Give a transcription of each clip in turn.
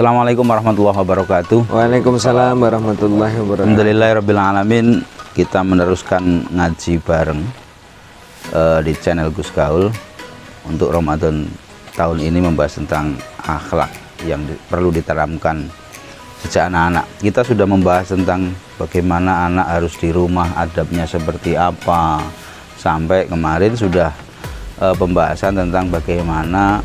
Assalamualaikum warahmatullahi wabarakatuh. Waalaikumsalam warahmatullahi wabarakatuh. Alhamdulillahirrahmanirrahim. Kita meneruskan ngaji bareng di channel Gus Gaul. Untuk Ramadan tahun ini membahas tentang akhlak yang perlu ditanamkan sejak anak-anak. Kita sudah membahas tentang bagaimana anak harus di rumah, adabnya seperti apa. Sampai kemarin sudah pembahasan tentang bagaimana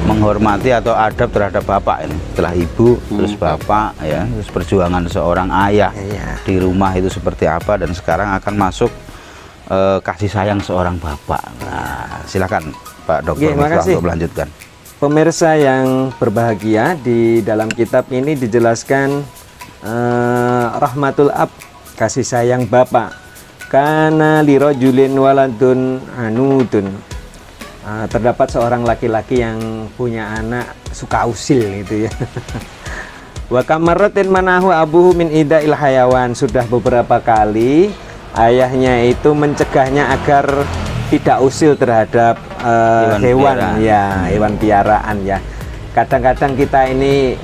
menghormati atau adab terhadap bapak ini, setelah ibu terus bapak ya, terus perjuangan seorang ayah di rumah itu seperti apa, dan sekarang akan masuk kasih sayang seorang bapak. Nah, silakan Pak Dokter untuk melanjutkan. Pemirsa yang berbahagia, di dalam kitab ini dijelaskan rahmatul ab, kasih sayang bapak, kana lirojulin waladun anudun. Terdapat seorang laki-laki yang punya anak suka usil gitu ya. Wa kamaratin manahu abuhu min ida'il hayawan. Sudah beberapa kali ayahnya itu mencegahnya agar tidak usil terhadap hewan ya, hewan piaraan ya. Kadang-kadang kita ini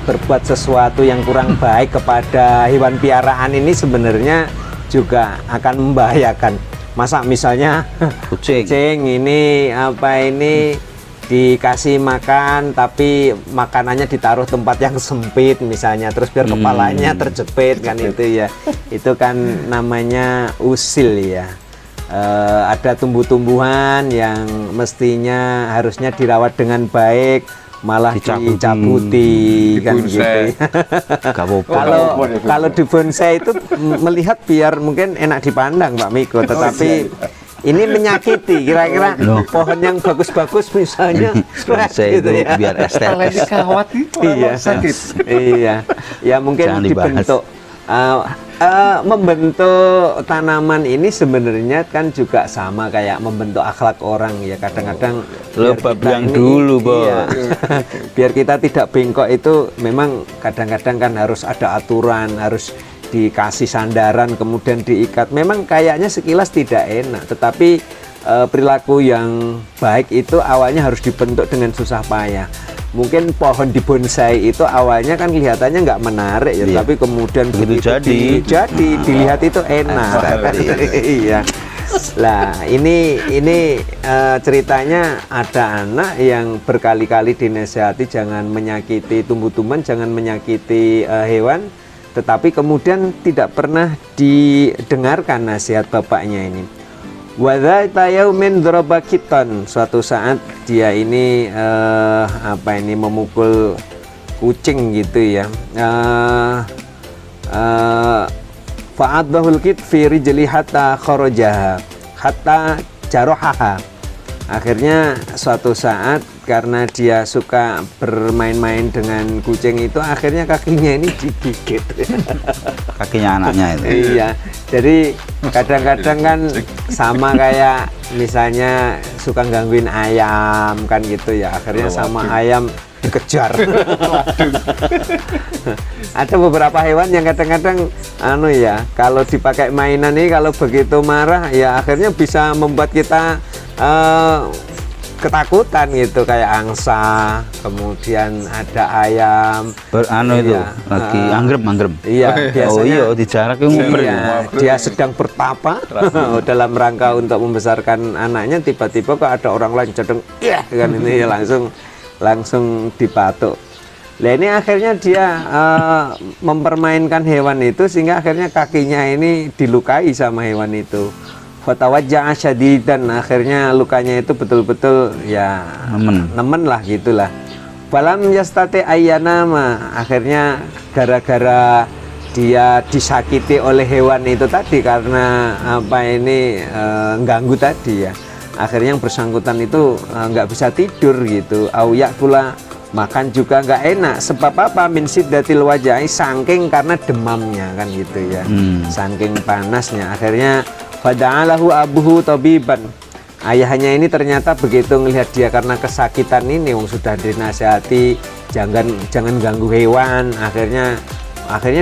berbuat sesuatu yang kurang baik kepada hewan piaraan ini sebenarnya juga akan membahayakan. Masa misalnya kucing ini dikasih makan tapi makanannya ditaruh tempat yang sempit misalnya, terus biar kepalanya terjepit kan, itu ya, itu kan namanya usil ya. Ada tumbuh-tumbuhan yang mestinya harusnya dirawat dengan baik, malah dicabuti kan gitu. Kalau di bonsai itu melihat biar mungkin enak dipandang Pak Miko, tetapi ini menyakiti. Kira-kira pohon yang bagus-bagus misalnya bonsai itu ya, biar estetis. Sakit. Iya. Ya mungkin dibentuk. Membentuk tanaman ini sebenarnya kan juga sama kayak membentuk akhlak orang ya. Kadang-kadang biar kita tidak bengkok itu memang kadang-kadang kan harus ada aturan, harus dikasih sandaran kemudian diikat. Memang kayaknya sekilas tidak enak, tetapi perilaku yang baik itu awalnya harus dibentuk dengan susah payah. Mungkin pohon di bonsai itu awalnya kan kelihatannya nggak menarik ya, tapi kemudian begitu jadi dilihat itu enak. Iya. Lah ini ceritanya ada anak yang berkali-kali dinasihati jangan menyakiti tumbuh-tumbuhan, jangan menyakiti hewan, tetapi kemudian tidak pernah didengarkan nasihat bapaknya ini. Wadzaita yaumin daraba kitan. Suatu saat dia ini memukul kucing gitu ya. Fa'adahul kit fi rijli hatta kharajaha hatta jarohaha. Akhirnya suatu saat karena dia suka bermain-main dengan kucing itu, akhirnya kakinya ini digigit. Kakinya anaknya itu. Iya. Jadi kadang-kadang kan sama kayak misalnya suka gangguin ayam kan gitu ya. Akhirnya sama ayam dikejar. Ada beberapa hewan yang kadang-kadang kalau dipakai mainan ini, kalau begitu marah ya akhirnya bisa membuat kita ketakutan gitu, kayak angsa, kemudian ada ayam lagi anggrem. Iya, biasanya dijarak dia sedang bertapa dalam rangka untuk membesarkan anaknya, tiba-tiba kok ada orang lain cadeng kan ini ya, langsung dipatuk. Nah ini akhirnya dia mempermainkan hewan itu sehingga akhirnya kakinya ini dilukai sama hewan itu. Fatawajja'a syadidan, akhirnya lukanya itu betul-betul ya nemen lah gitulah. Falam yastati ayyanama, akhirnya gara-gara dia disakiti oleh hewan itu tadi karena ganggu tadi ya. Akhirnya yang bersangkutan itu nggak bisa tidur gitu. Auyak pula makan juga nggak enak. Sebab apa? Min siddatil wajai, saking karena demamnya kan gitu ya. Saking panasnya. Akhirnya fada'alahu abuhu tabiban. Ayahnya ini ternyata begitu ngelihat dia karena kesakitan ini, sudah dinasihati jangan ganggu hewan, akhirnya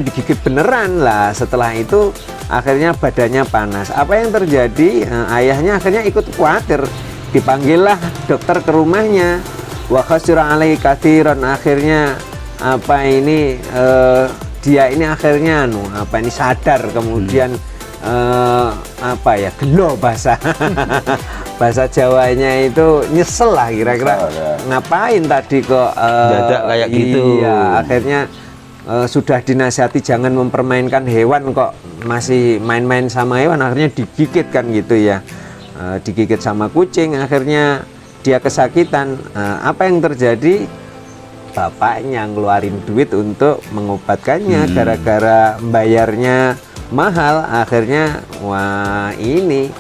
digigit beneran lah. Setelah itu akhirnya badannya panas. Apa yang terjadi? Ayahnya akhirnya ikut khawatir, dipanggillah dokter ke rumahnya. wa khasira alaihi katsiran, akhirnya apa ini dia ini akhirnya apa ini sadar, kemudian apa ya, gelo bahasa bahasa Jawanya itu nyesel lah kira-kira, ngapain tadi kok dadak kayak gitu. Iya, akhirnya sudah dinasihati jangan mempermainkan hewan kok masih main-main sama hewan, akhirnya digigit kan gitu ya. Digigit sama kucing, akhirnya dia kesakitan. Apa yang terjadi? Bapaknya ngeluarin duit untuk mengobatkannya, gara-gara bayarnya mahal, akhirnya wah ini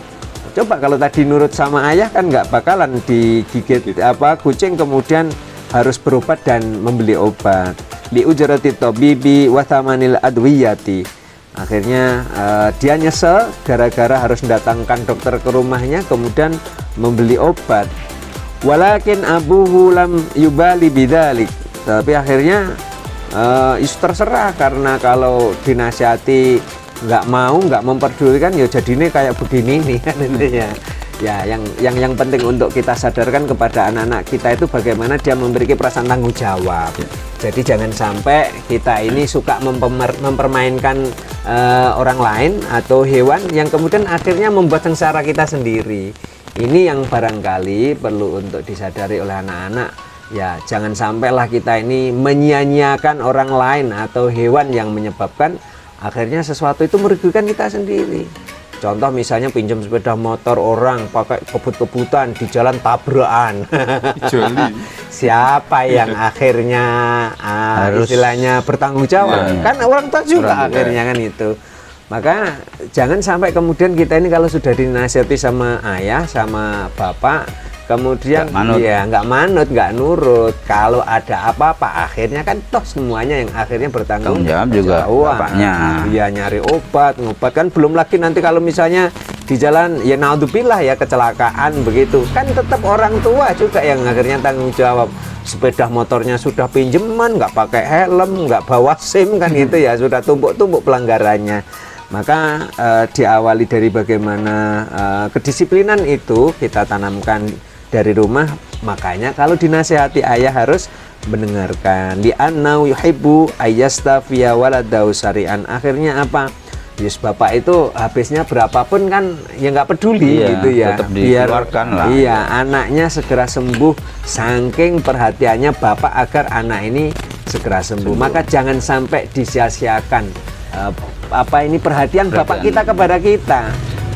coba kalau tadi nurut sama ayah kan nggak bakalan digigit apa kucing, kemudian harus berobat dan membeli obat. Li ujrati tabibi wa thamanil adwiyati. Akhirnya dia nyesel gara-gara harus mendatangkan dokter ke rumahnya, kemudian membeli obat. Walakin abuhu lam yubali bidzalik. Tapi akhirnya terserah, karena kalau dinasihati nggak mau, nggak memperdulikan, ya jadinya kayak begini nih kan intinya. Ya, yang penting untuk kita sadarkan kepada anak-anak kita itu bagaimana dia memiliki perasaan tanggung jawab. Jadi jangan sampai kita ini suka mempermainkan orang lain atau hewan yang kemudian akhirnya membuat sengsara kita sendiri. Ini yang barangkali perlu untuk disadari oleh anak-anak. Ya, jangan sampailah kita ini menyia-nyiakan orang lain atau hewan yang menyebabkan akhirnya sesuatu itu merugikan kita sendiri. Contoh misalnya pinjam sepeda motor orang pakai kebut-kebutan di jalan tabrakan. Siapa yang akhirnya harus istilahnya bertanggung jawab? Ya, kan orang tua juga akhirnya kan itu. Maka jangan sampai kemudian kita ini kalau sudah dinasihati sama ayah, sama bapak, kemudian nggak manut, nggak nurut. Kalau ada apa-apa akhirnya kan toh semuanya yang akhirnya bertanggung jawab juga bapaknya. Dia nyari obat, ngobat kan, belum lagi nanti kalau misalnya di jalan ya naudzubillah ya kecelakaan begitu, kan tetap orang tua juga yang akhirnya tanggung jawab. Sepeda motornya sudah pinjeman, nggak pakai helm, nggak bawa SIM kan gitu ya, sudah tumpuk-tumpuk pelanggarannya. Maka diawali dari bagaimana kedisiplinan itu kita tanamkan dari rumah. Makanya kalau dinasihati ayah harus mendengarkan. Li'annau yuhibbu ayyastafiya waladau syari'an. Akhirnya apa? Yes, bapak itu habisnya berapapun kan ya nggak peduli gitu ya. Biar lah. Iya, anaknya segera sembuh. Saking perhatiannya bapak agar anak ini segera sembuh. Maka jangan sampai disia-siakan apa ini perhatian bapak kita kepada kita.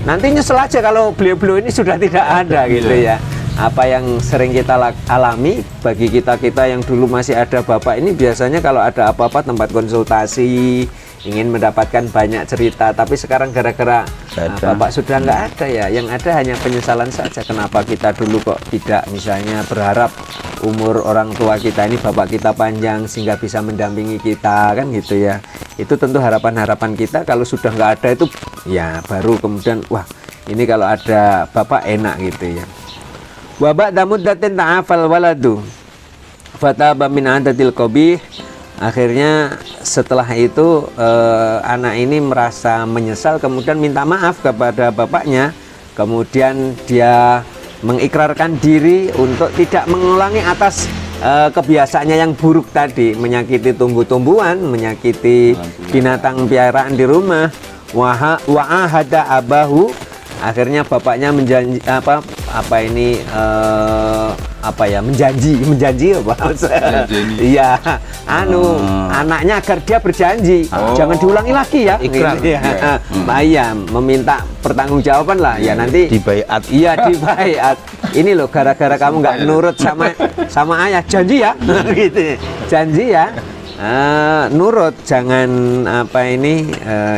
Nanti nyesel aja kalau beliau-beliau ini sudah tidak ada gitu ya. Apa yang sering kita alami bagi kita-kita yang dulu masih ada bapak ini, biasanya kalau ada apa-apa tempat konsultasi, ingin mendapatkan banyak cerita, tapi sekarang gara-gara bapak sudah nggak ada ya, yang ada hanya penyesalan saja. Kenapa kita dulu kok tidak misalnya berharap umur orang tua kita ini, bapak kita panjang sehingga bisa mendampingi kita kan gitu ya. Itu tentu harapan-harapan kita. Kalau sudah nggak ada itu ya baru kemudian wah ini kalau ada bapak enak gitu ya. Wa ba'da muddatin ta'afal waladu fataba min adatil qabih. Akhirnya setelah itu anak ini merasa menyesal, kemudian minta maaf kepada bapaknya, kemudian dia mengikrarkan diri untuk tidak mengulangi atas kebiasaannya yang buruk tadi, menyakiti tumbuh-tumbuhan, menyakiti binatang piaraan di rumah. Wa'ahada abahu. Akhirnya bapaknya menjanji menjanji apa? Iya, anaknya agar dia berjanji jangan diulangi lagi ya. Ikrar. Gitu, ya. Iya, meminta pertanggungjawaban lah ya, nanti dibaiat. Iya, dibaiat. Ini loh gara-gara kamu nggak nurut sama ayah, janji ya. Gitu. Janji ya. Nurut, jangan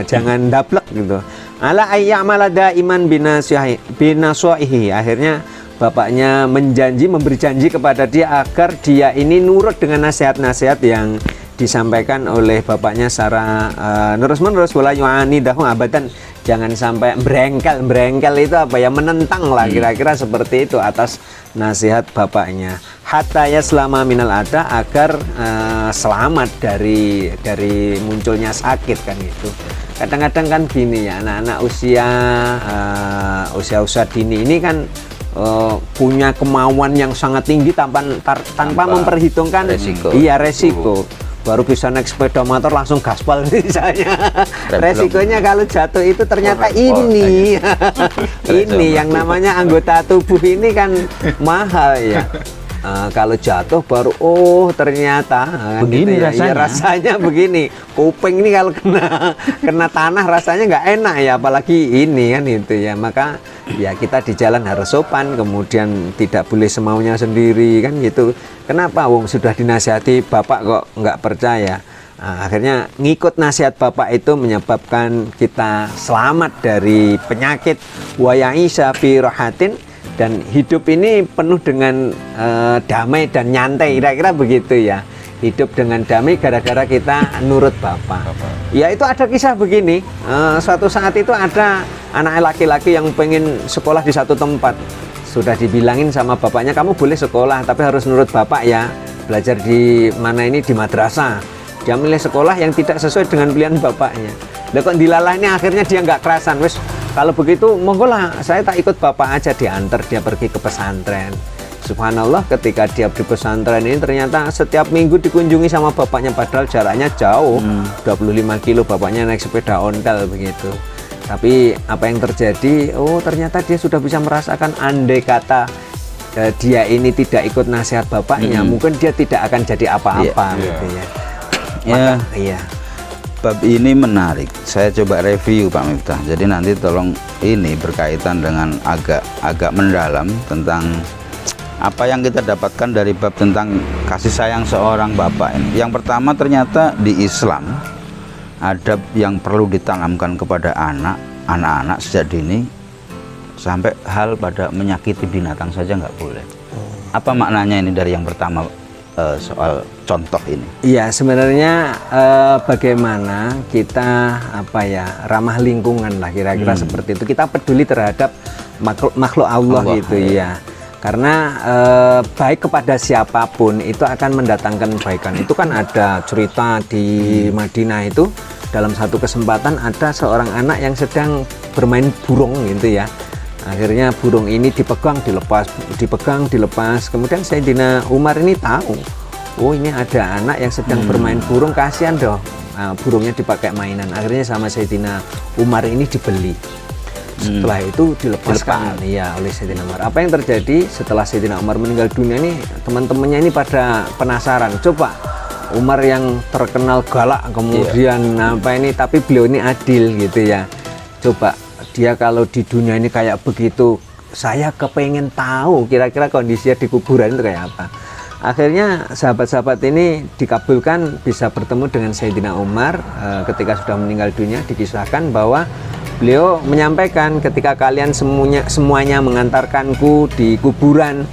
jangan dablek gitu. Ala ayyamala daiman binaswahi. Akhirnya bapaknya memberi janji kepada dia agar dia ini nurut dengan nasihat-nasihat yang disampaikan oleh bapaknya secara terus-menerus. Wala yu'anidahu abadan. Jangan sampai berengkel itu apa ya, menentang lah kira-kira seperti itu atas nasihat bapaknya. Hatta ya selama minal ada, agar selamat dari munculnya sakit kan itu. Kadang-kadang kan gini ya, anak-anak usia dini ini kan punya kemauan yang sangat tinggi tanpa memperhitungkan resiko. Iya, resiko. Baru bisa naik sepeda motor langsung gaspal misalnya. Resikonya kalau jatuh itu ternyata ini ini yang namanya anggota tubuh ini kan mahal ya. Kalau jatuh baru ternyata begini gitu ya. rasanya. Ya, rasanya begini. Kuping ini kalau kena tanah rasanya nggak enak ya, apalagi ini kan itu ya. Maka ya kita di jalan harus sopan, kemudian tidak boleh semaunya sendiri kan gitu. Kenapa wong sudah dinasihati bapak kok nggak percaya? Akhirnya ngikut nasihat bapak itu menyebabkan kita selamat dari penyakit wa ya'isha fi rahatin, dan hidup ini penuh dengan damai dan nyantai, kira-kira begitu ya. Hidup dengan damai gara-gara kita nurut bapak. Ya itu ada kisah begini, suatu saat itu ada anak laki-laki yang pengen sekolah di satu tempat. Sudah dibilangin sama bapaknya, kamu boleh sekolah tapi harus nurut bapak ya, belajar di mana ini, di madrasah. Dia milih sekolah yang tidak sesuai dengan pilihan bapaknya. Lah kok dilalahnya akhirnya dia nggak kerasan, wes kalau begitu monggo lah saya tak ikut bapak aja, diantar dia pergi ke pesantren. Subhanallah, ketika dia di pesantren ini ternyata setiap minggu dikunjungi sama bapaknya, padahal jaraknya jauh, 25 kilo, bapaknya naik sepeda ontel begitu. Tapi apa yang terjadi, ternyata dia sudah bisa merasakan andai kata dia ini tidak ikut nasihat bapaknya, mungkin dia tidak akan jadi apa-apa gitu ya. Maka, iya. Bab ini menarik, saya coba review Pak Miftah. Jadi nanti tolong ini berkaitan dengan agak mendalam tentang apa yang kita dapatkan dari bab tentang kasih sayang seorang bapak ini. Yang pertama, ternyata di Islam adab yang perlu ditanamkan kepada anak-anak sejak dini, sampai hal pada menyakiti binatang saja nggak boleh. Apa maknanya ini dari yang pertama, soal contoh ini? Iya, sebenarnya bagaimana kita ramah lingkungan lah, kira-kira seperti itu. Kita peduli terhadap makhluk Allah gitu ya. Karena baik kepada siapapun itu akan mendatangkan kebaikan. Itu kan ada cerita di Madinah itu, dalam satu kesempatan ada seorang anak yang sedang bermain burung gitu ya. Akhirnya burung ini dipegang, dilepas. Kemudian Sayyidina Umar ini tahu, ini ada anak yang sedang bermain burung, kasihan dong. Burungnya dipakai mainan. Akhirnya sama Sayyidina Umar ini dibeli. Setelah itu dilepaskan ya oleh Sayyidina Umar. Apa yang terjadi setelah Sayyidina Umar meninggal dunia ini, teman-temannya ini pada penasaran. Coba Umar yang terkenal galak, kemudian tapi beliau ini adil gitu ya. Coba dia kalau di dunia ini kayak begitu, saya kepengen tahu kira-kira kondisinya di kuburan itu kayak apa. Akhirnya sahabat-sahabat ini dikabulkan bisa bertemu dengan Sayyidina Umar ketika sudah meninggal dunia. Dikisahkan bahwa beliau menyampaikan, ketika kalian semuanya mengantarkanku di kuburan,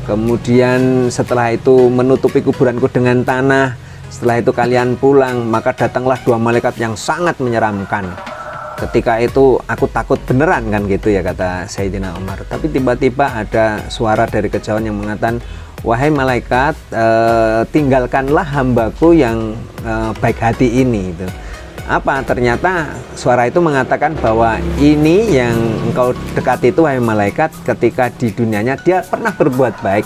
kemudian setelah itu menutupi kuburanku dengan tanah, setelah itu kalian pulang, maka datanglah dua malaikat yang sangat menyeramkan. Ketika itu aku takut beneran kan gitu ya, kata Sayyidina Umar. Tapi tiba-tiba ada suara dari kejauhan yang mengatakan, wahai malaikat, tinggalkanlah hambaku yang baik hati ini gitu. Apa? Ternyata suara itu mengatakan bahwa ini yang engkau dekati itu, wahai malaikat, ketika di dunianya dia pernah berbuat baik,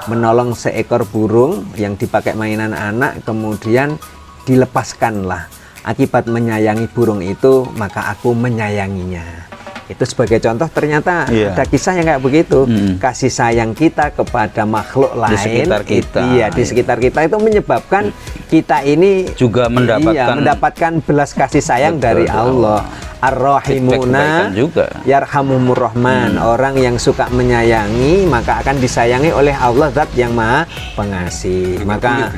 menolong seekor burung yang dipakai mainan anak, kemudian dilepaskanlah. Akibat menyayangi burung itu, maka aku menyayanginya. Itu sebagai contoh, ternyata ada kisah yang kayak begitu. Kasih sayang kita kepada makhluk lain di sekitar kita, di sekitar kita itu menyebabkan kita ini juga mendapatkan belas kasih sayang dari Allah. Ar-Rahimuna yarhamumur Rahman. Orang yang suka menyayangi maka akan disayangi oleh Allah, Zat yang Maha Pengasih. Maka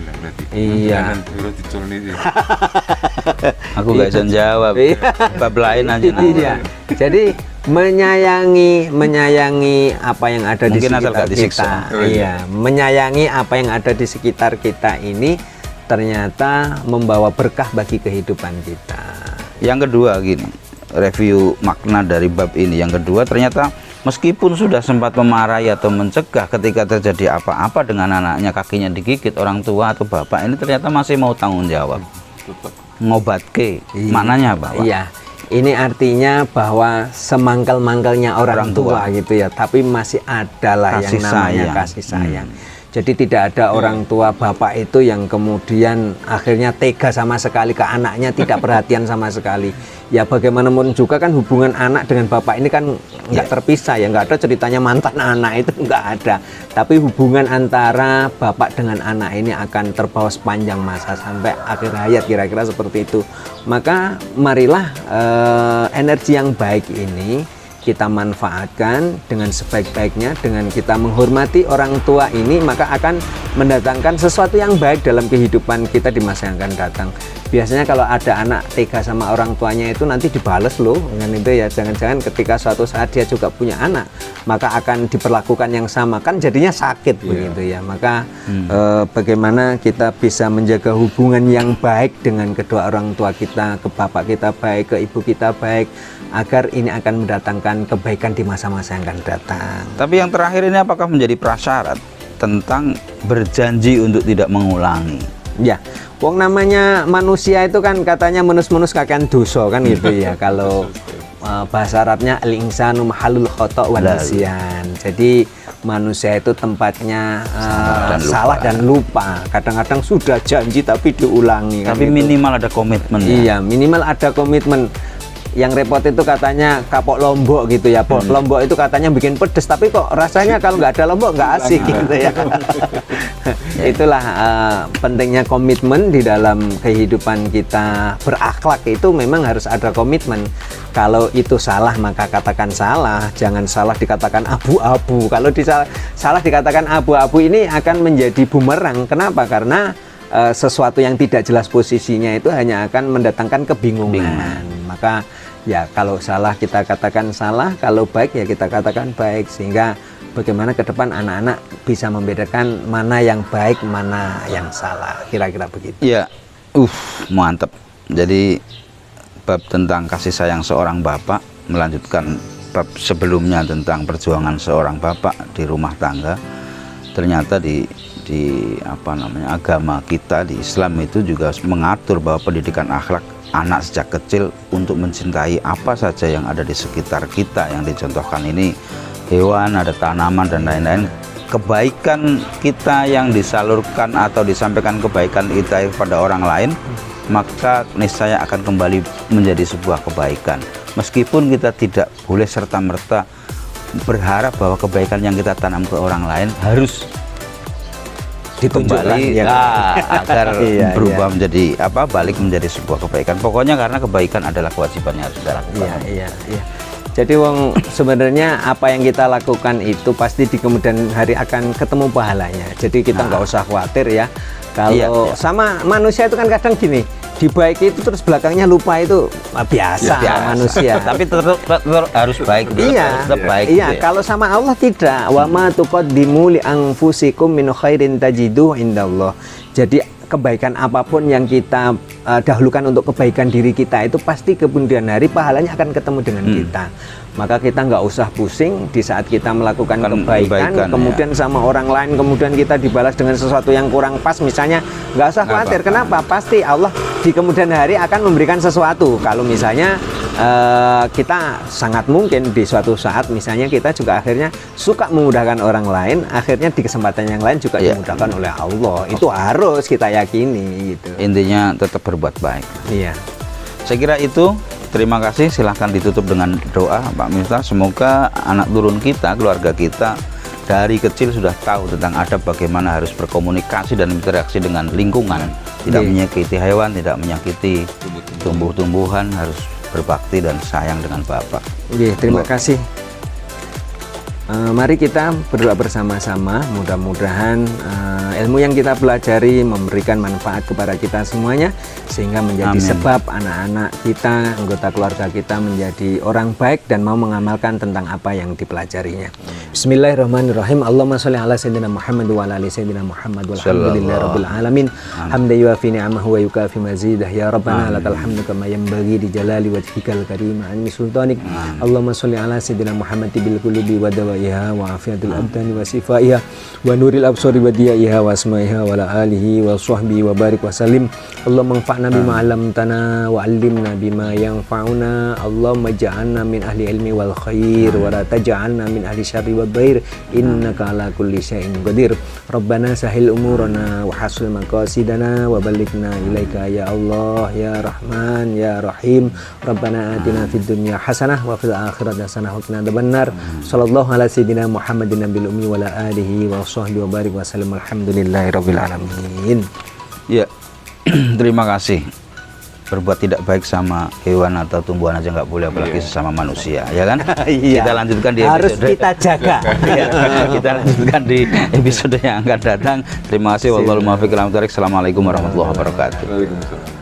aku gak bisa jawab. Bab lain aja. Iya. Jadi menyayangi apa yang ada di sekitar kita. Iya, menyayangi apa yang ada di sekitar kita ini ternyata membawa berkah bagi kehidupan kita. Yang kedua gini, review makna dari bab ini. Yang kedua, ternyata meskipun sudah sempat memarahi atau mencegah ketika terjadi apa-apa dengan anaknya, kakinya digigit, orang tua atau bapak ini ternyata masih mau tanggung jawab, ngobatke. Maknanya apa, Pak? Iya, Ini artinya bahwa semangkal-mangkalnya orang tua gitu ya, tapi masih adalah yang Kasih namanya sayang. kasih sayang. Jadi tidak ada orang tua bapak itu yang kemudian akhirnya tega sama sekali ke anaknya, tidak perhatian sama sekali. Ya bagaimanapun juga kan hubungan anak dengan bapak ini kan nggak terpisah ya, nggak ada ceritanya mantan anak itu nggak ada. Tapi hubungan antara bapak dengan anak ini akan terbawa sepanjang masa sampai akhir hayat, kira-kira seperti itu. Maka marilah energi yang baik ini kita manfaatkan dengan sebaik-baiknya, dengan kita menghormati orang tua ini, maka akan mendatangkan sesuatu yang baik dalam kehidupan kita di masa yang akan datang. Biasanya kalau ada anak tega sama orang tuanya itu nanti dibales loh dengan itu ya, jangan-jangan ketika suatu saat dia juga punya anak maka akan diperlakukan yang sama, kan jadinya sakit begitu ya. Maka bagaimana kita bisa menjaga hubungan yang baik dengan kedua orang tua kita, ke bapak kita baik, ke ibu kita baik, agar ini akan mendatangkan kebaikan di masa-masa yang akan datang. Tapi yang terakhir ini apakah menjadi prasyarat tentang berjanji untuk tidak mengulangi? Ya, wong namanya manusia itu kan katanya menus-menus kakean dosa kan gitu ya. Kalau bahasa Arabnya al-insanu mahalul khata' wa nisyan. Jadi manusia itu tempatnya salah dan lupa. Kadang-kadang sudah janji tapi diulangi. Tapi kan gitu. minimal ada komitmen. Iya, minimal ada komitmen. Yang repot itu katanya kapok lombok gitu ya. Lombok itu katanya bikin pedes, tapi kok rasanya kalau nggak ada lombok nggak asik gitu ya. Itulah pentingnya komitmen di dalam kehidupan kita berakhlak, itu memang harus ada komitmen. Kalau itu salah maka katakan salah, jangan salah dikatakan abu-abu. Kalau salah dikatakan abu-abu ini akan menjadi bumerang. Kenapa? Karena sesuatu yang tidak jelas posisinya itu hanya akan mendatangkan kebingungan. Maka ya kalau salah kita katakan salah, kalau baik ya kita katakan baik, sehingga bagaimana ke depan anak-anak bisa membedakan mana yang baik, mana yang salah, kira-kira begitu. Iya, mantap. Jadi bab tentang kasih sayang seorang bapak melanjutkan bab sebelumnya tentang perjuangan seorang bapak di rumah tangga. Ternyata di agama kita, di Islam itu juga mengatur bahwa pendidikan akhlak anak sejak kecil untuk mencintai apa saja yang ada di sekitar kita. Yang dicontohkan ini hewan, ada tanaman dan lain-lain. Kebaikan kita yang disalurkan atau disampaikan kebaikan kita pada orang lain, maka niscaya akan kembali menjadi sebuah kebaikan. Meskipun kita tidak boleh serta-merta berharap bahwa kebaikan yang kita tanam ke orang lain harus kembali agar berubah menjadi balik menjadi sebuah kebaikan. Pokoknya karena kebaikan adalah kewajiban yang harus kita lakukan. Iya. Jadi wong sebenarnya apa yang kita lakukan itu pasti di kemudian hari akan ketemu pahalanya. Jadi kita nggak usah khawatir ya. Kalau sama manusia itu kan kadang gini, dibaiki itu terus belakangnya lupa, itu biasa. Manusia. Tapi tetap harus baik. Tetap baik. Iya. Kalau sama Allah tidak. Wa ma tuqaddimu li anfusikum min khairin tajiduhu indallah. Jadi kebaikan apapun yang kita dahulukan untuk kebaikan diri kita itu pasti kemudian hari pahalanya akan ketemu dengan kita. Maka kita nggak usah pusing di saat kita melakukan kebaikan kemudian sama orang lain kemudian kita dibalas dengan sesuatu yang kurang pas misalnya, nggak usah khawatir. Kenapa? Pasti Allah di kemudian hari akan memberikan sesuatu. Kalau misalnya kita sangat mungkin di suatu saat misalnya kita juga akhirnya suka memudahkan orang lain, akhirnya di kesempatan yang lain juga dimudahkan oleh Allah. Itu harus kita yakini gitu. Intinya tetap berbuat baik. Iya. Saya kira itu. Terima kasih. Silahkan ditutup dengan doa Pak Miftah. Semoga anak turun kita, keluarga kita dari kecil sudah tahu tentang adab bagaimana harus berkomunikasi dan interaksi dengan lingkungan. Tidak menyakiti hewan, tidak menyakiti tumbuh-tumbuhan, harus berbakti dan sayang dengan Bapak. Terima kasih. Mari kita berdoa bersama-sama, mudah-mudahan ilmu yang kita pelajari memberikan manfaat kepada kita semuanya, sehingga menjadi sebab anak-anak kita, anggota keluarga kita menjadi orang baik dan mau mengamalkan tentang apa yang dipelajarinya. Bismillahirrahmanirrahim. Allahumma sholli ala sayyidina Muhammad wa ala ali sayyidina Muhammad walhamdulillahirabbil alamin. Hamdan yuwafi ni'amahu wa yukafi mazidah. Ya Rabbana lakal hamdu kama yanbaghi li jalali wajhikal karim anni sultanik. Allahumma sholli ala sayyidina Muhammad bil qulubi wa baqaiha wa afiatil abdani wa sifaiha wa nuril absari wa diyaiha wa asmaiha wa ala alihi wa sahbihi wa barik wa salim. Allahumma anfa'na bima 'allamtana wa 'allimna bima yanfa'una. Allahumma ja'alna min ahli ilmi wal khair wa la taj'alna min ahli syarri wad dhair innaka ala kulli syai'in qadir. Rabbana sahil umurana wa hasil maqasidana wa balighna ilaika ya Allah ya Rahman ya Rahim. Rabbana atina fid dunya hasanah wa fil akhirati hasanah wa qina adzabannar. Sallallahu ala sayyidina Muhammadin nabiyil ummi wa ala alihi wa sahbihi wa barik wa sallam. Alhamdulillahirabbil alamin. Ya, terima kasih. Berbuat tidak baik sama hewan atau tumbuhan aja nggak boleh, apalagi sesama manusia, ya kan? Iya. Kita lanjutkan di harus episode kita jaga. Ya, kita lanjutkan di episode yang akan datang. Terima kasih. Wallahul muwaffiq. Assalamualaikum warahmatullahi wabarakatuh. Waalaikumsalam.